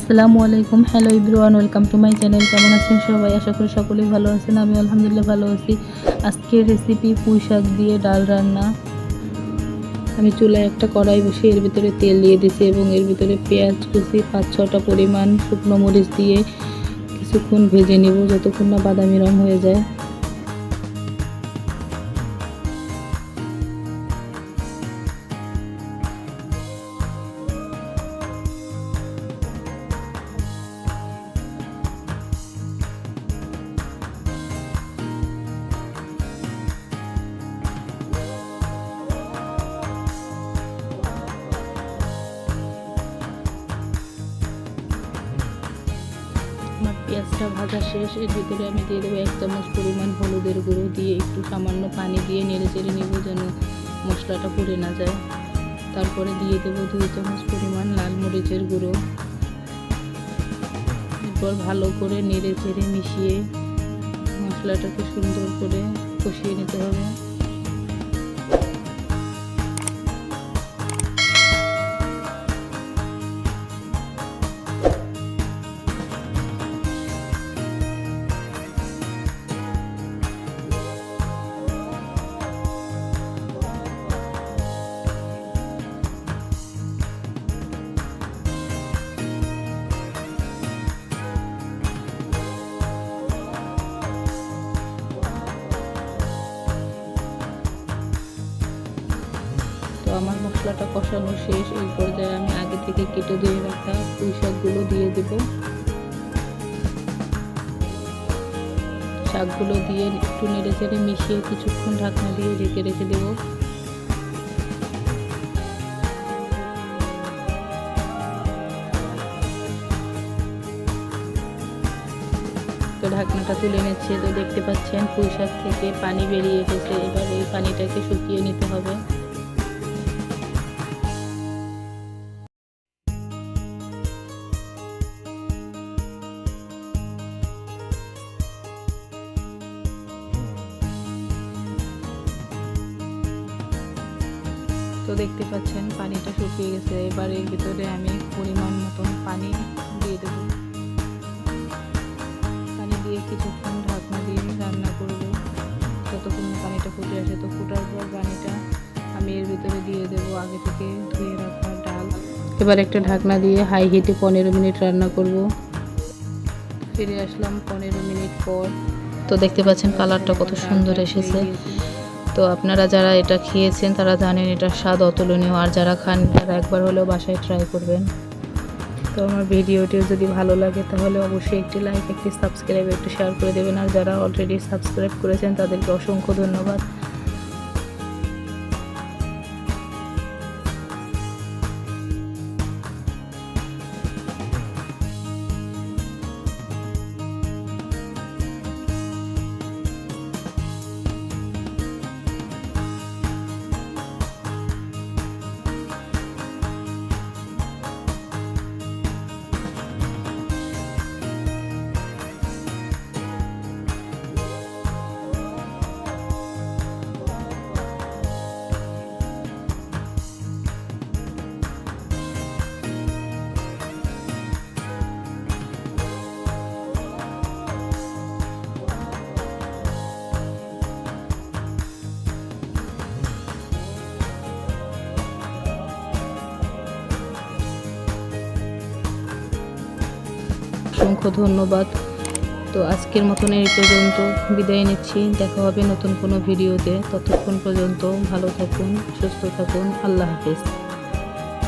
আসসালামু আলাইকুম। Hello everyone, welcome to my channel. কেমন আছেন সবাই? আশা করি সকলেই ভালো আছেন। আমি আলহামদুলিল্লাহ ভালো আছি। আজকের রেসিপি পুঁই শাক দিয়ে ডাল রান্না। আমি চুলায় একটা কড়াই বসিয়ে এর ভিতরে তেল দিয়ে দিয়েছি এবং এর ভিতরে পেঁয়াজ কুচি 5-6টা পরিমাণ শুকনো মরিচ দিয়ে কিছুক্ষণ ভেজে নেব যতক্ষণ না বাদামি রং হয়ে যায়। আমার পেঁয়াজটা ভাজা শেষ। এর ভিতরে আমি দিয়ে দেবো 1 চামচ পরিমাণ হলুদের গুঁড়ো দিয়ে একটু সামান্য পানি দিয়ে নেড়ে চেড়ে নেব যেন মশলাটা পুড়ে না যায়। তারপরে দিয়ে দেবো 2 চামচ পরিমাণ লাল মরিচের গুঁড়ো। এরপর ভালো করে নেড়ে চেড়ে মিশিয়ে মশলাটাকে সুন্দর করে কষিয়ে নিতে হবে। তো আমার মশলাটা কষানো শেষ। এই পর্যায়ে আমি আগে থেকে কেটে ধুয়ে রাখা পুঁই শাকগুলো দিয়ে দেব। শাকগুলো দিয়ে একটু নেড়ে চেড়ে মিশিয়ে কিছুক্ষণ ঢাকনা দিয়ে ঢেকে রেখে দেব। তো ঢাকনাটা তুলে নিচ্ছে। তো দেখতে পাচ্ছেন পুঁই শাক থেকে পানি বেরিয়ে এসেছে। এবার এই পানিটাকে শুকিয়ে নিতে হবে। তো দেখতে পাচ্ছেন পানিটা শুকিয়ে গেছে। এবার এর ভিতরে আমি পরিমাণ মতন পানি দিয়ে দেব। পানি দিয়ে কিছুক্ষণ ঢাকনা দিয়ে রান্না করব যতক্ষণ না পানিটা ফুটে আসে। তো ফোটার পর পানিটা আমি এর ভিতরে দিয়ে দেব আগে থেকে ধুয়ে রাখা ডাল। এবার একটা ঢাকনা দিয়ে হাই হিটে 15 মিনিট রান্না করব। ফিরে আসলাম 15 মিনিট পর। তো দেখতে পাচ্ছেন কালারটা কত সুন্দর এসেছে। তো আপনারা যারা এটা খেয়েছেন তারা জানেন এটার স্বাদ অতুলনীয়, আর যারা খান তারা একবার হলেও বাসায় ট্রাই করবেন। তো আমার ভিডিওটিও যদি ভালো লাগে তাহলে অবশ্যই একটি লাইক, একটি সাবস্ক্রাইব, একটু শেয়ার করে দেবেন। আর যারা অলরেডি সাবস্ক্রাইব করেছেন তাদেরকে অসংখ্য ধন্যবাদ। অসংখ্য ধন্যবাদ। তো আজকের মতন এই পর্যন্ত বিদায় নিচ্ছি। দেখা হবে নতুন কোনো ভিডিওতে। ততক্ষণ পর্যন্ত ভালো থাকুন, সুস্থ থাকুন। আল্লাহ হাফেজ।